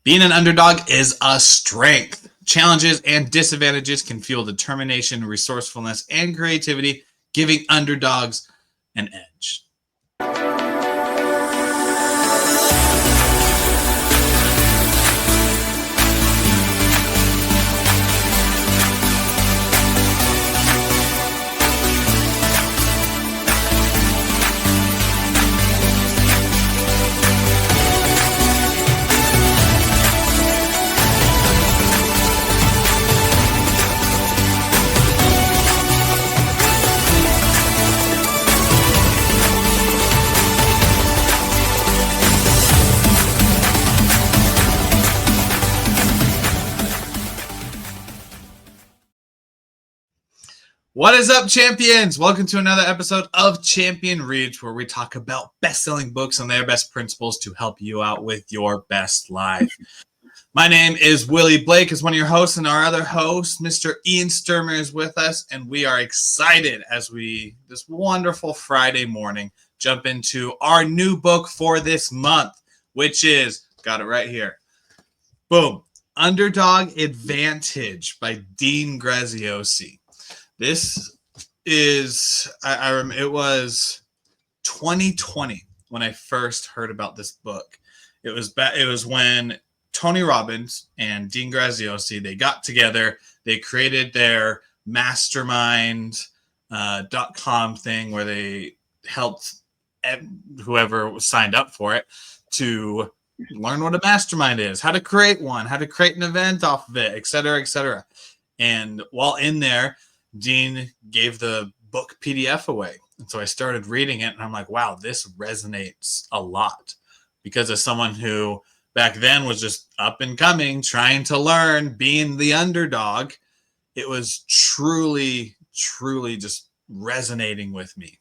Being an underdog is a strength. Challenges and disadvantages can fuel determination, resourcefulness, and creativity, giving underdogs an edge. What is up, champions? Welcome to another episode of Champion Reads, where we talk about best-selling books and their best principles to help you out with your best life. My name is Willie Blake, as one of your hosts, and our other host, Mr. Ian Sturmer, is with us, and we are excited as we, this wonderful Friday morning, jump into our new book for this month, which is, got it right here, boom, Underdog Advantage by Dean Graziosi. This is, I remember it was 2020 when I first heard about this book. It was when Tony Robbins and Dean Graziosi, they got together, they created their mastermind.com thing where they helped whoever signed up for it to learn what a mastermind is, how to create one, how to create an event off of it, et cetera, et cetera. And while in there, Dean gave the book PDF away. And so I started reading it and I'm like, wow, this resonates a lot, because as someone who back then was just up and coming, trying to learn, being the underdog, it was truly, truly just resonating with me.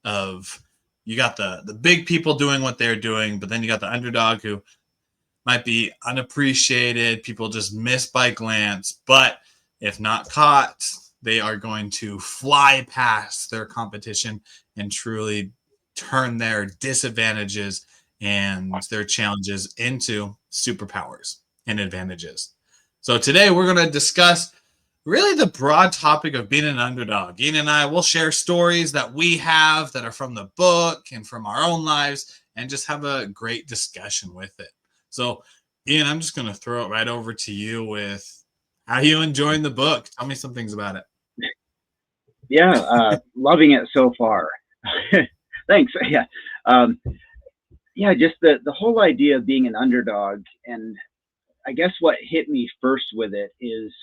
Of you got the big people doing what they're doing, but then you got the underdog who might be unappreciated, people just miss by glance, but if not caught, they are going to fly past their competition and truly turn their disadvantages and their challenges into superpowers and advantages. So today we're going to discuss really the broad topic of being an underdog. Ian and I will share stories that we have that are from the book and from our own lives, and just have a great discussion with it. So Ian, I'm just going to throw it right over to you with how you enjoying the book. Tell me some things about it. Yeah, loving it so far. Thanks. Yeah, just the whole idea of being an underdog, and I guess what hit me first with it is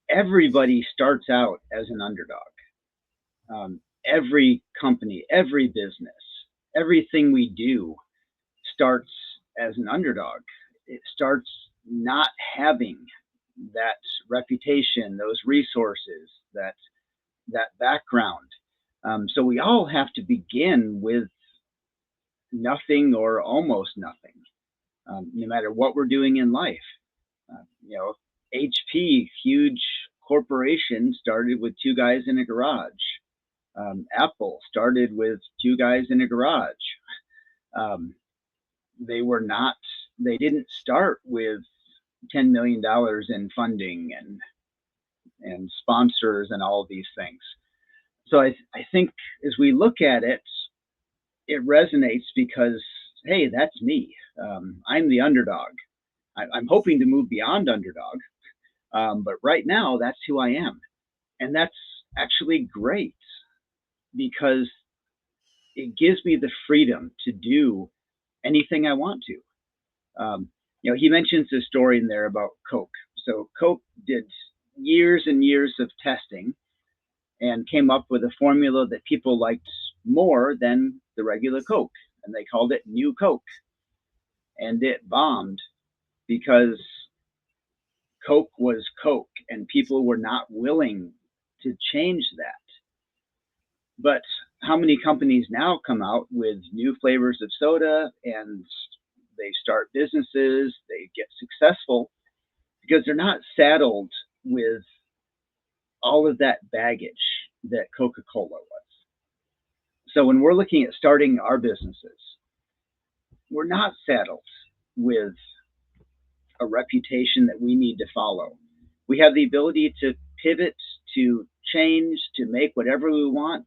everybody starts out as an underdog. Every company, every business, everything we do starts as an underdog. It starts not having that reputation, those resources, that background. So we all have to begin with nothing or almost nothing, no matter what we're doing in life. HP, huge corporation, started with two guys in a garage. Apple started with two guys in a garage. They didn't start with $10 million in funding and sponsors and all of these things. So I think as we look at it, it resonates because, hey, that's me. I'm the underdog. I'm hoping to move beyond underdog, but right now that's who I am. And that's actually great because it gives me the freedom to do anything I want to. He mentions this story in there about Coke. So Coke did years and years of testing and came up with a formula that people liked more than the regular Coke, and they called it New Coke. And it bombed because Coke was Coke, and people were not willing to change that. But how many companies now come out with new flavors of soda, and they start businesses, they get successful because they're not saddled with all of that baggage that Coca-Cola was. So when we're looking at starting our businesses, we're not saddled with a reputation that we need to follow. We have the ability to pivot, to change, to make whatever we want.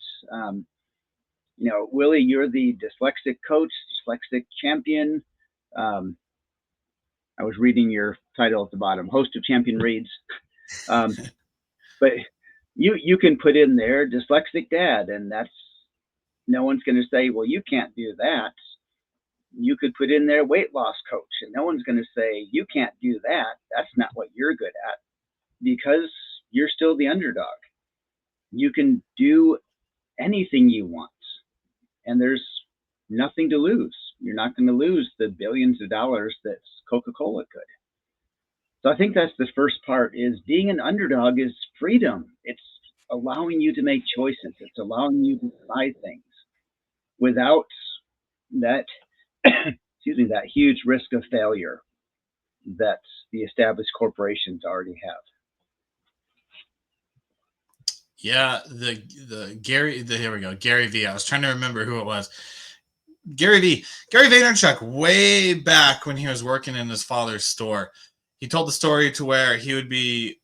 Willie, you're the dyslexic coach, dyslexic champion. Um, I was reading your title at the bottom, host of Champion Reads. But you can put in there dyslexic dad, and that's no one's going to say, well, you can't do that. You could put in there weight loss coach, and no one's going to say, you can't do that. That's not what you're good at, because you're still the underdog. You can do anything you want, and there's nothing to lose. You're not going to lose the billions of dollars that Coca-Cola could. So I think that's the first part, is being an underdog is freedom. It's allowing you to make choices. It's allowing you to try things without that, excuse me, that huge risk of failure that the established corporations already have. Yeah, here we go. Gary V. I was trying to remember who it was. Gary Vaynerchuk, way back when he was working in his father's store, he told the story to where he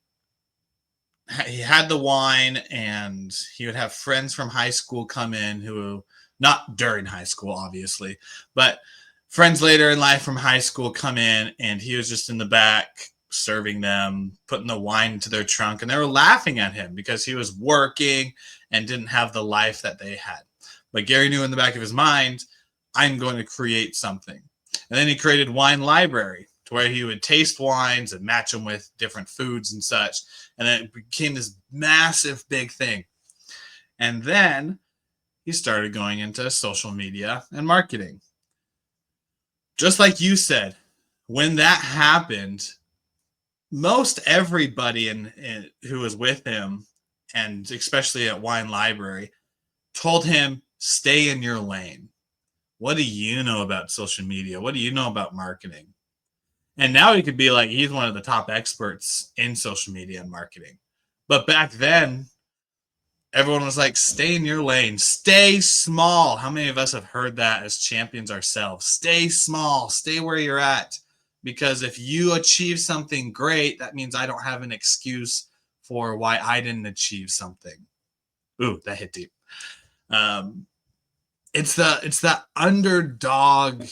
had the wine, and he would have friends from high school come in, who, not during high school, obviously, but friends later in life from high school come in, and he was just in the back serving them, putting the wine into their trunk, and they were laughing at him because he was working and didn't have the life that they had. But Gary knew in the back of his mind, I'm going to create something. And then he created Wine Library, to where he would taste wines and match them with different foods and such. And then it became this massive big thing. And then he started going into social media and marketing. Just like you said, when that happened, most everybody who was with him, and especially at Wine Library, told him, stay in your lane. What do you know about social media? What do you know about marketing? And now he could be like, he's one of the top experts in social media and marketing. But back then, everyone was like, stay in your lane, stay small. How many of us have heard that as champions ourselves? Stay small, stay where you're at. Because if you achieve something great, that means I don't have an excuse for why I didn't achieve something. Ooh, that hit deep. It's that underdog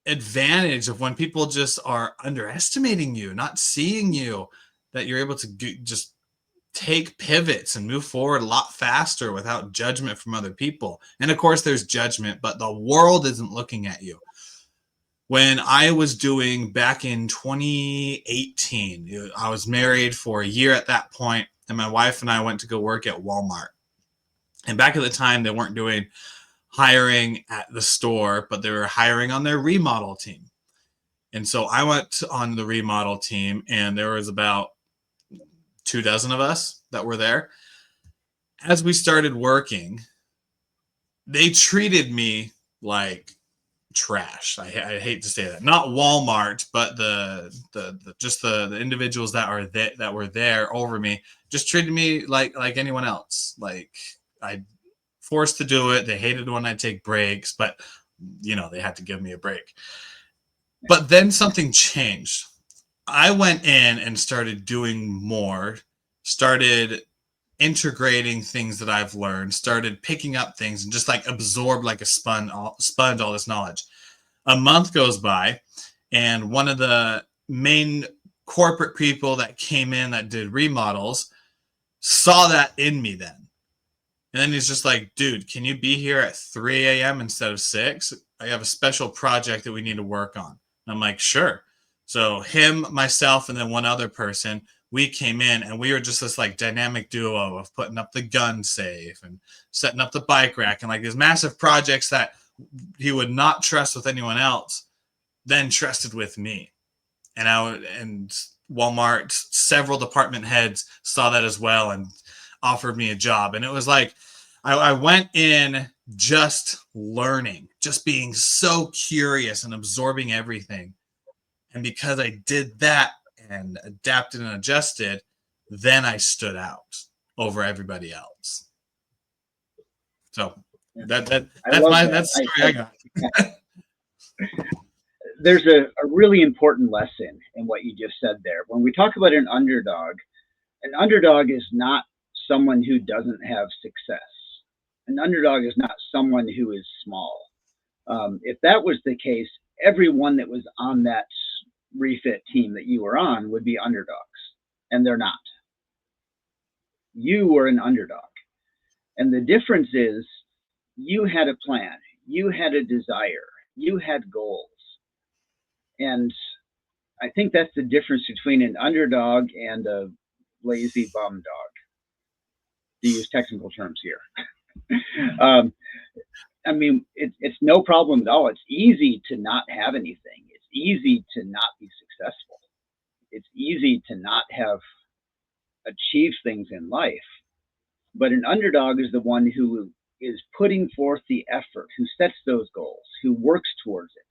advantage of when people just are underestimating you, not seeing you, that you're able to just take pivots and move forward a lot faster without judgment from other people. And of course, there's judgment, but the world isn't looking at you. When I was doing back in 2018, I was married for a year at that point, and my wife and I went to go work at Walmart. And back at the time, they weren't doing hiring at the store, but they were hiring on their remodel team. And so I went on the remodel team, and there was about 24 of us that were there. As we started working, they treated me like trash. I hate to say that. Not Walmart, but the individuals that were there over me just treated me like anyone else. Like, I forced to do it. They hated when I take breaks, but they had to give me a break. But then something changed. I went in and started doing more, started integrating things that I've learned, started picking up things, and just like absorb like a sponge all this knowledge. A month goes by, and one of the main corporate people that came in that did remodels saw that in me then. And then he's just like, dude, can you be here at 3 a.m. instead of 6? I have a special project that we need to work on. And I'm like, sure. So him, myself, and then one other person, we came in, and we were just this like dynamic duo of putting up the gun safe and setting up the bike rack, and like these massive projects that he would not trust with anyone else, then trusted with me. And Walmart, several department heads saw that as well and offered me a job. And it was like, I went in just learning, just being so curious and absorbing everything. And because I did that and adapted and adjusted, then I stood out over everybody else. So that's the story I got. there's a really important lesson in what you just said there. When we talk about an underdog is not someone who doesn't have success. An underdog is not someone who is small. If that was the case, everyone that was on that refit team that you were on would be underdogs, and they're not. You were an underdog. And the difference is you had a plan, you had a desire, you had goals. And I think that's the difference between an underdog and a lazy bum dog, to use technical terms here. I mean, it's no problem at all. It's easy to not have anything. It's easy to not be successful. It's easy to not have achieved things in life. But an underdog is the one who is putting forth the effort, who sets those goals, who works towards it,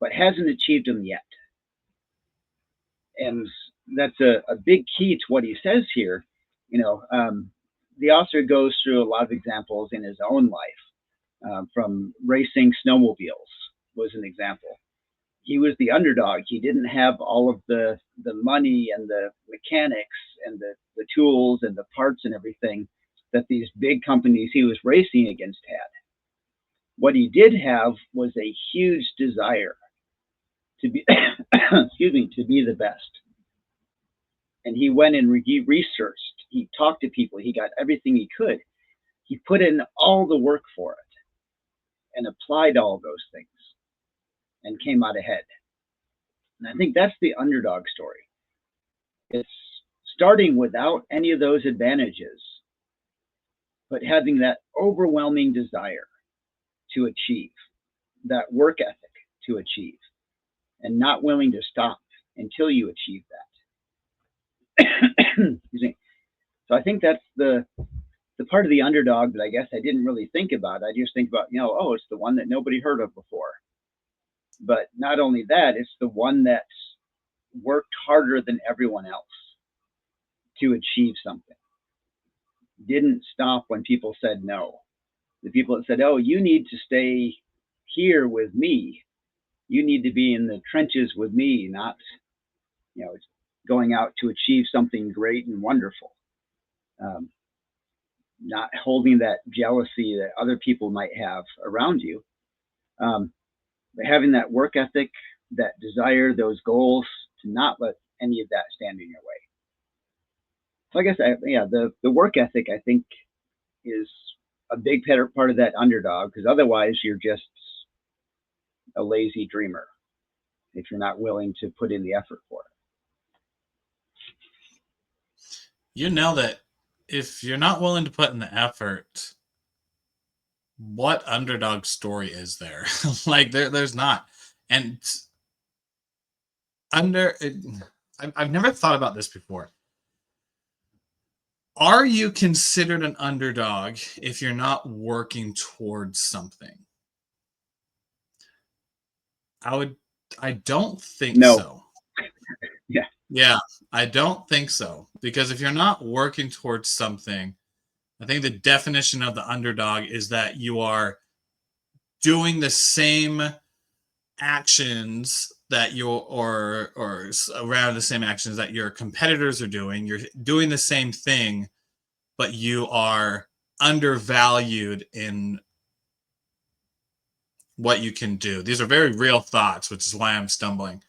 but hasn't achieved them yet. And that's a big key to what he says here. The author goes through a lot of examples in his own life, from racing snowmobiles was an example. He was the underdog. He didn't have all of the money and the mechanics and the tools and the parts and everything that these big companies he was racing against had. What he did have was a huge desire to be, to be the best. And he went and he researched, he talked to people, he got everything he could. He put in all the work for it and applied all those things and came out ahead. And I think that's the underdog story. It's starting without any of those advantages, but having that overwhelming desire to achieve, that work ethic to achieve, and not willing to stop until you achieve that. Excuse me. So I think that's the part of the underdog that I guess I didn't really think about. I just think about, it's the one that nobody heard of before. But not only that, it's the one that's worked harder than everyone else to achieve something. Didn't stop when people said no. The people that said, oh, you need to stay here with me. You need to be in the trenches with me, not, going out to achieve something great and wonderful. Not holding that jealousy that other people might have around you. But having that work ethic, that desire, those goals, to not let any of that stand in your way. So I guess, the work ethic, I think, is a big part of that underdog, because otherwise you're just a lazy dreamer if you're not willing to put in the effort for it. You know that if you're not willing to put in the effort, what underdog story is there? Like there's not. And I've never thought about this before. Are you considered an underdog if you're not working towards something? I don't think so. Yeah, I don't think so. Because if you're not working towards something, I think the definition of the underdog is that you are doing the same actions that or around the same actions that your competitors are doing. You're doing the same thing, but you are undervalued in what you can do. These are very real thoughts, which is why I'm stumbling.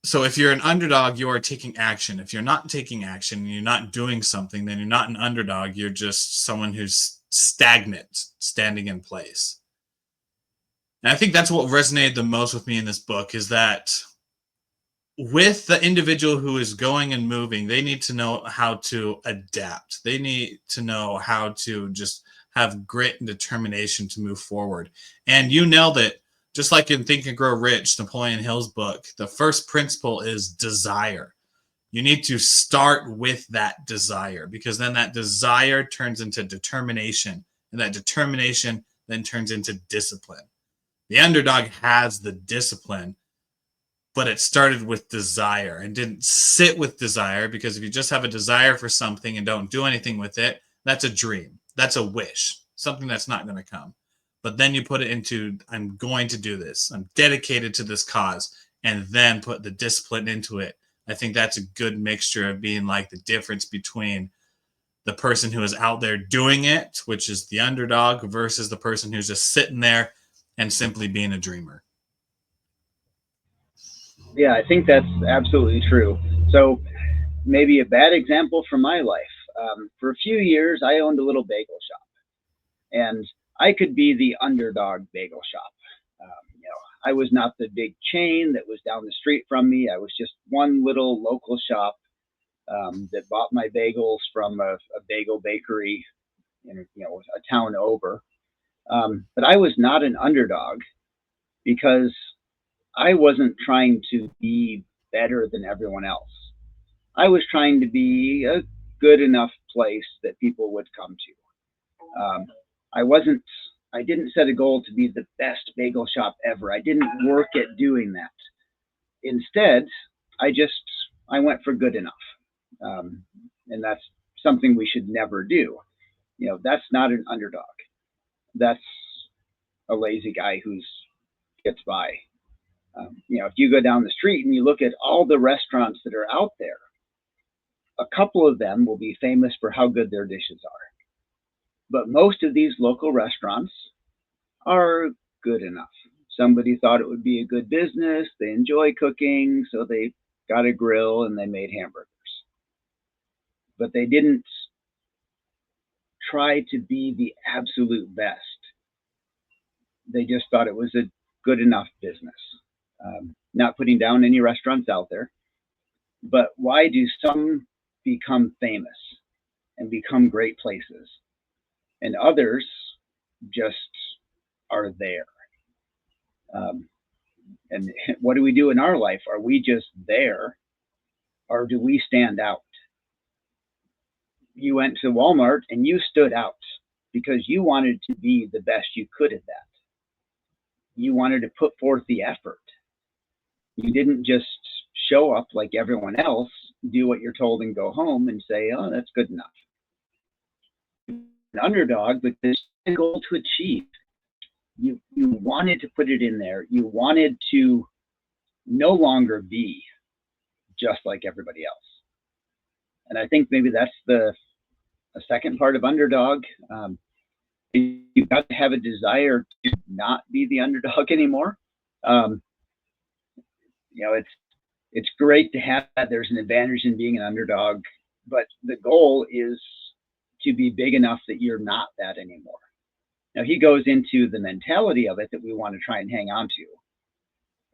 So if you're an underdog, you are taking action. If you're not taking action and you're not doing something, then you're not an underdog. You're just someone who's stagnant, standing in place. And I think that's what resonated the most with me in this book, is that with the individual who is going and moving, they need to know how to adapt. They need to know how to just have grit and determination to move forward. And you nailed it. Just like in Think and Grow Rich, Napoleon Hill's book, the first principle is desire. You need to start with that desire, because then that desire turns into determination, and that determination then turns into discipline. The underdog has the discipline, but it started with desire and didn't sit with desire, because if you just have a desire for something and don't do anything with it, that's a dream. That's a wish, something that's not going to come. but then you put it into, I'm going to do this, I'm dedicated to this cause, and then put the discipline into it. I think that's a good mixture of being like the difference between the person who is out there doing it, which is the underdog, versus the person who's just sitting there and simply being a dreamer. Yeah, I think that's absolutely true. So maybe a bad example from my life. For a few years, I owned a little bagel shop, and I could be the underdog bagel shop. I was not the big chain that was down the street from me. I was just one little local shop that bought my bagels from a bagel bakery in a town over. But I was not an underdog because I wasn't trying to be better than everyone else. I was trying to be a good enough place that people would come to. I wasn't. I didn't set a goal to be the best bagel shop ever. I didn't work at doing that. Instead, I went for good enough, and that's something we should never do. That's not an underdog. That's a lazy guy who's gets by. If you go down the street and you look at all the restaurants that are out there, a couple of them will be famous for how good their dishes are. But most of these local restaurants are good enough. Somebody thought it would be a good business. They enjoy cooking, so they got a grill and they made hamburgers. But they didn't try to be the absolute best. They just thought it was a good enough business. Not putting down any restaurants out there, but why do some become famous and become great places, and others just are there? And what do we do in our life? Are we just there, or do we stand out? You went to Walmart and you stood out because you wanted to be the best you could at that. You wanted to put forth the effort. You didn't just show up like everyone else, do what you're told and go home and say, oh, that's good enough. An underdog, but this is a goal to achieve. You wanted to put it in there. You wanted to no longer be just like everybody else. And I think maybe that's the second part of underdog. You've got to have a desire to not be the underdog anymore. It's great to have that. There's an advantage in being an underdog, but the goal is to be big enough that you're not that anymore. Now, he goes into the mentality of it that we want to try and hang on to.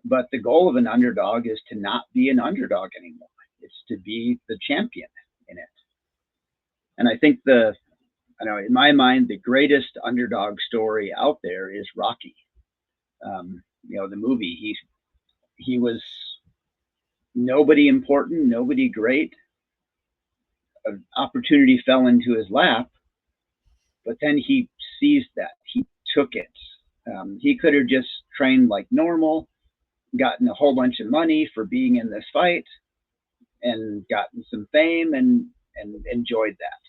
But the goal of an underdog is to not be an underdog anymore. It's to be the champion in it. And I think in my mind, the greatest underdog story out there is Rocky. The movie. He was nobody important, nobody great. An opportunity fell into his lap, but then he seized that. He took it. He could have just trained like normal, gotten a whole bunch of money for being in this fight, and gotten some fame and enjoyed that.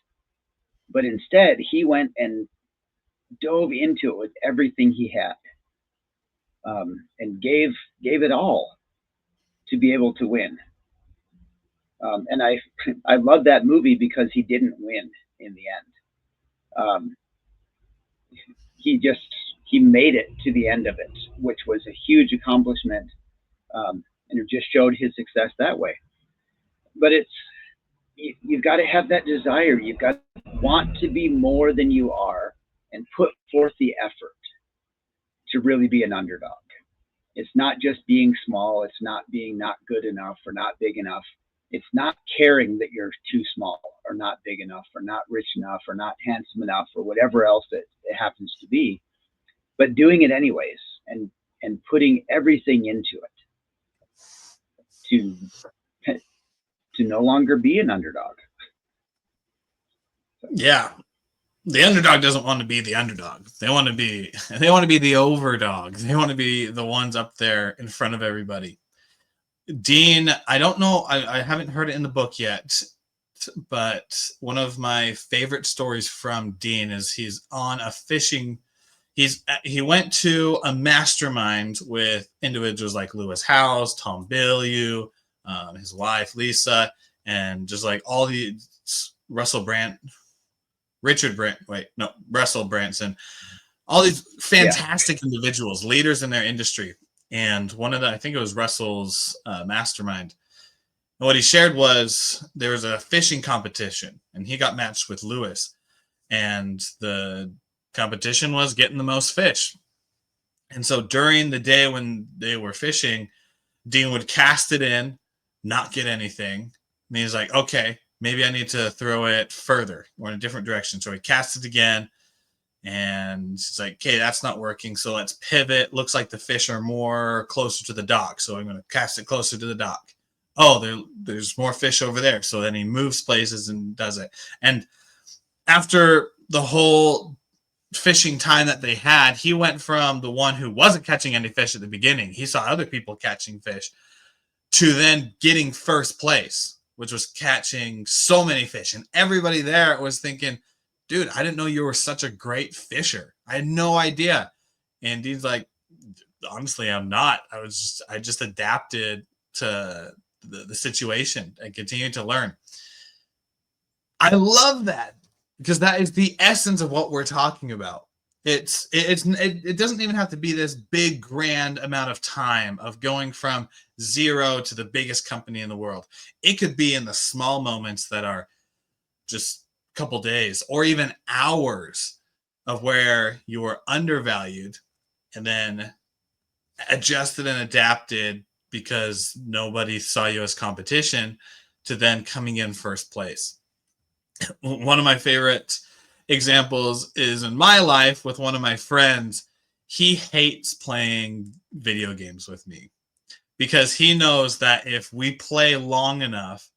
But instead, he went and dove into it with everything he had, and gave it all to be able to win. And I love that movie because he didn't win in the end. He made it to the end of it, which was a huge accomplishment, and it just showed his success that way. But you've got to have that desire. You've got to want to be more than you are and put forth the effort to really be an underdog. It's not just being small. It's not being not good enough or not big enough. It's not caring that you're too small or not big enough or not rich enough or not handsome enough or whatever else it happens to be, but doing it anyways and putting everything into it to no longer be an underdog. Yeah. The underdog doesn't want to be the underdog. They want to be the overdog. They want to be the ones up there in front of everybody. Dean, I don't know, I haven't heard it in the book yet, but one of my favorite stories from Dean is he's on a fishing he went to a mastermind with individuals like Lewis Howes, Tom Bilyeu, his wife Lisa, and just like all the Russell Branson, all these fantastic individuals, leaders in their industry. And one of the, I think it was Russell's mastermind. And what he shared was there was a fishing competition, and he got matched with Lewis, and the competition was getting the most fish. And so during the day when they were fishing, Dean would cast it in, not get anything. And he's like, okay, maybe I need to throw it further or in a different direction. So he casts it again, and it's like, okay, that's not working. So let's pivot. Looks like the fish are more closer to the dock. So I'm going to cast it closer to the dock. Oh, there's more fish over there. So then he moves places and does it. And after the whole fishing time that they had, he went from the one who wasn't catching any fish at the beginning, he saw other people catching fish, to then getting first place, which was catching so many fish. And everybody there was thinking, dude, I didn't know you were such a great fisher. I had no idea. And Dean's like, honestly, I'm not. I just adapted to the situation and continued to learn. I love that, because that is the essence of what we're talking about. It doesn't even have to be this big grand amount of time of going from zero to the biggest company in the world. It could be in the small moments that are just a couple days or even hours of where you were undervalued and then adjusted and adapted because nobody saw you as competition, to then coming in first place. One of my favorite examples is in my life with one of my friends. He hates playing video games with me because he knows that if we play long enough,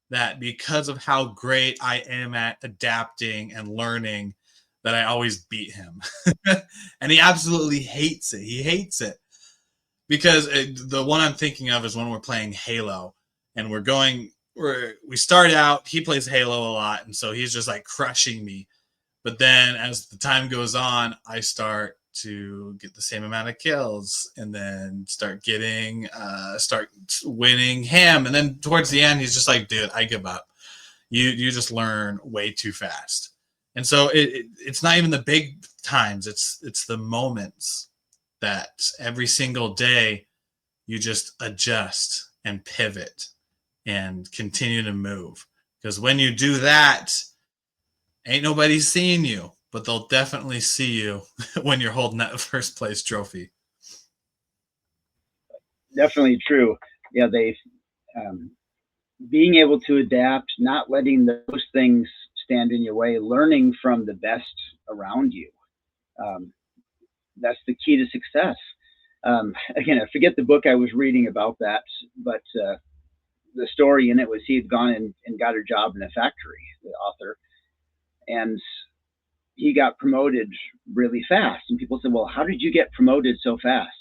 that because of how great I am at adapting and learning, that I always beat him. And he absolutely hates it. He hates it because the one I'm thinking of is when we're playing Halo, and we start out, he plays Halo a lot, and so he's just like crushing me. But then as the time goes on, I start to get the same amount of kills, and then start winning him. And then towards the end, he's just like, dude, I give up. You just learn way too fast. And so it's not even the big times. It's the moments that every single day you just adjust and pivot and continue to move. Because when you do that, ain't nobody seeing you, but they'll definitely see you when you're holding that first place trophy. Definitely true. Yeah, being able to adapt, not letting those things stand in your way, learning from the best around you. Um, that's the key to success. Again, I forget the book I was reading about that, but the story in it was he had gone and got a job in a factory, the author, and he got promoted really fast. And people said, well, how did you get promoted so fast?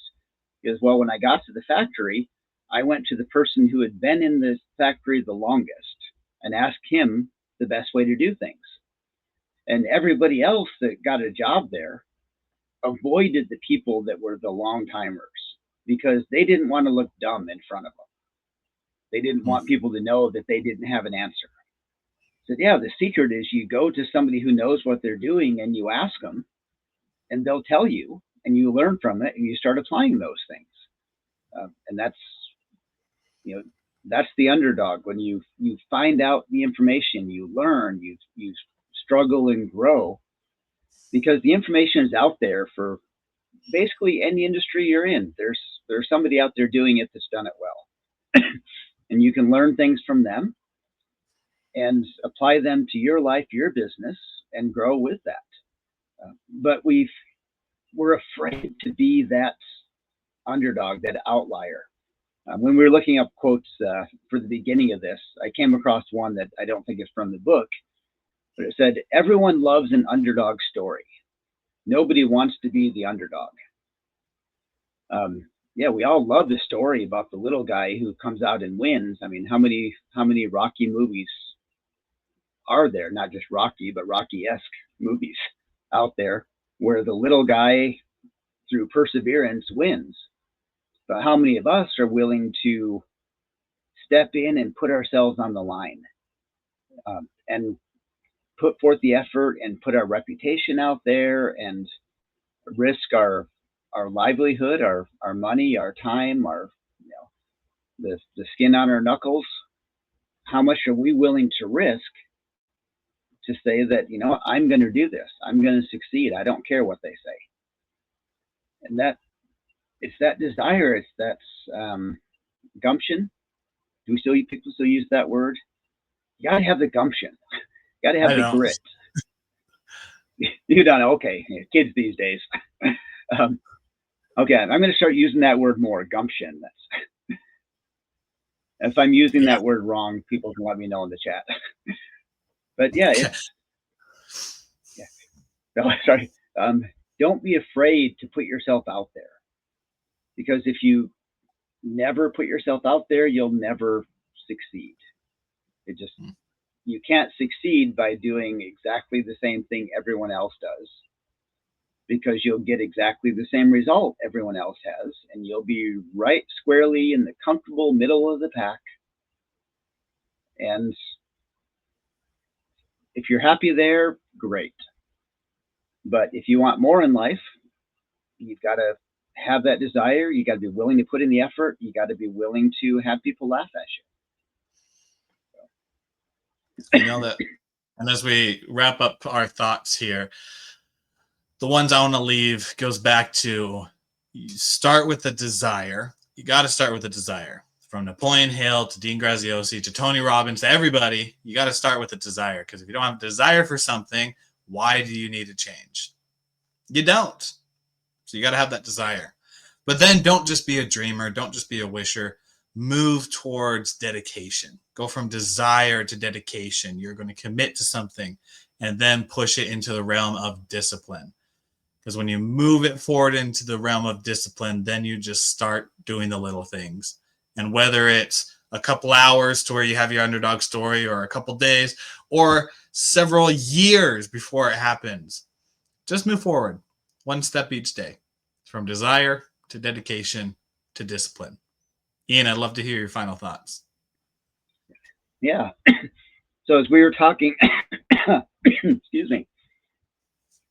He goes, well, when I got to the factory, I went to the person who had been in the factory the longest and asked him the best way to do things. And everybody else that got a job there avoided the people that were the long timers because they didn't want to look dumb in front of them. They didn't want people to know that they didn't have an answer. So yeah, the secret is you go to somebody who knows what they're doing and you ask them, and they'll tell you, and you learn from it, and you start applying those things. And that's the underdog. When you find out the information, you learn, you struggle and grow, because the information is out there for basically any industry you're in. There's somebody out there doing it that's done it well, and you can learn things from them and apply them to your life, your business, and grow with that. But we're afraid to be that underdog, that outlier. When we were looking up quotes for the beginning of this, I came across one that I don't think is from the book, but it said, everyone loves an underdog story. Nobody wants to be the underdog. Yeah, we all love the story about the little guy who comes out and wins. I mean, how many Rocky movies are there? Not just Rocky, but Rocky-esque movies out there. where the little guy, through perseverance, wins. But how many of us are willing to step in and put ourselves on the line, and put forth the effort and put our reputation out there and risk our livelihood, our money, our time, our the skin on our knuckles? How much are we willing to risk to say that, I'm going to do this, I'm going to succeed, I don't care what they say? And that it's that desire, it's that gumption. Do we still people still use that word? You gotta have the gumption. You gotta have the grit. You don't know. Okay, kids these days. Okay, I'm going to start using that word more. Gumption. If I'm using that word wrong, people can let me know in the chat. But yeah, it's No, sorry. Don't be afraid to put yourself out there, because if you never put yourself out there, you'll never succeed. You can't succeed by doing exactly the same thing everyone else does, because you'll get exactly the same result everyone else has, and you'll be right squarely in the comfortable middle of the pack. And if you're happy there, great. But if you want more in life, you've got to have that desire. You got to be willing to put in the effort. You got to be willing to have people laugh at you. That. And as we wrap up our thoughts here, the ones I want to leave goes back to, you start with the desire. You got to start with the desire. From Napoleon Hill to Dean Graziosi to Tony Robbins to everybody, you got to start with the desire. Because if you don't have a desire for something, why do you need to change? You don't. So you got to have that desire. But then don't just be a dreamer. Don't just be a wisher. Move towards dedication. Go from desire to dedication. You're going to commit to something and then push it into the realm of discipline. Because when you move it forward into the realm of discipline, then you just start doing the little things. And whether it's a couple hours to where you have your underdog story, or a couple days, or several years before it happens, just move forward one step each day, from desire to dedication to discipline. Ian, I'd love to hear your final thoughts. Yeah. So as we were talking, excuse me,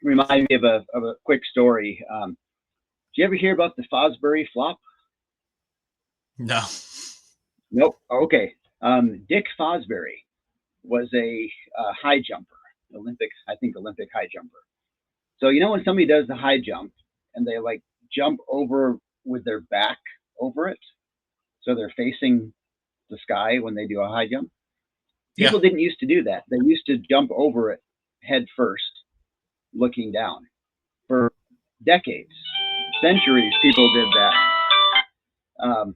remind me of a quick story. Did you ever hear about the Fosbury flop? No. Nope. Okay. Dick Fosbury was a high jumper, Olympic high jumper. So when somebody does the high jump and they like jump over with their back over it, so they're facing the sky when they do a high jump. People didn't used to do that. They used to jump over it head first, looking down. For decades, centuries, people did that.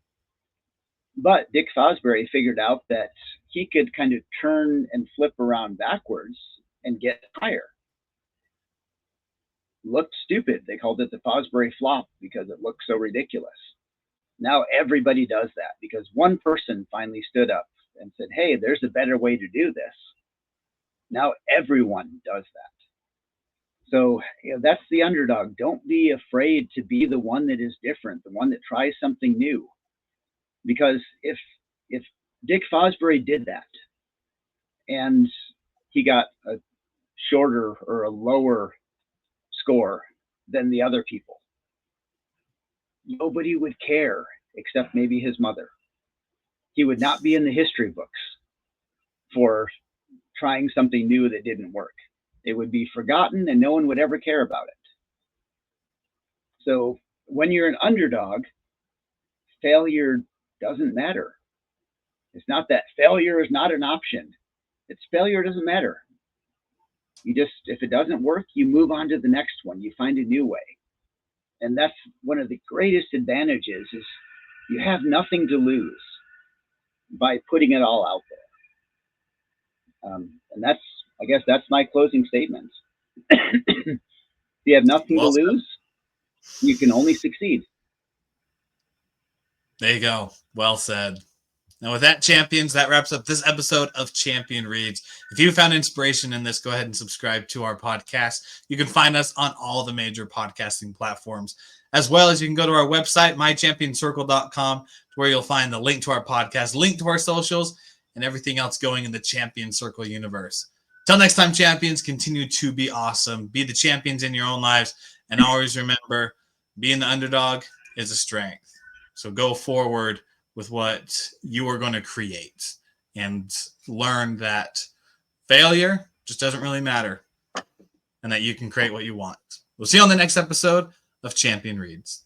But Dick Fosbury figured out that he could kind of turn and flip around backwards and get higher. Looked stupid. They called it the Fosbury flop because it looked so ridiculous. Now everybody does that because one person finally stood up and said, hey, there's a better way to do this. Now everyone does that. So that's the underdog. Don't be afraid to be the one that is different, the one that tries something new. Because if Dick Fosbury did that and he got a shorter or a lower score than the other people, nobody would care except maybe his mother. He would not be in the history books for trying something new that didn't work. It would be forgotten and no one would ever care about it. So when you're an underdog, failure doesn't matter. It's not that failure is not an option. It's failure doesn't matter. You just, if it doesn't work, you move on to the next one. You find a new way. And that's one of the greatest advantages, is you have nothing to lose by putting it all out there. And that's, I guess that's my closing statement. If you have nothing to lose, you can only succeed. There you go. Well said. Now, with that, champions, that wraps up this episode of Champion Reads. If you found inspiration in this, go ahead and subscribe to our podcast. You can find us on all the major podcasting platforms, as well as you can go to our website, mychampionscircle.com, where you'll find the link to our podcast, link to our socials, and everything else going in the Champion Circle universe. Till next time, champions, continue to be awesome. Be the champions in your own lives, and always remember, being the underdog is a strength. So go forward with what you are going to create and learn that failure just doesn't really matter and that you can create what you want. We'll see you on the next episode of Champion Reads.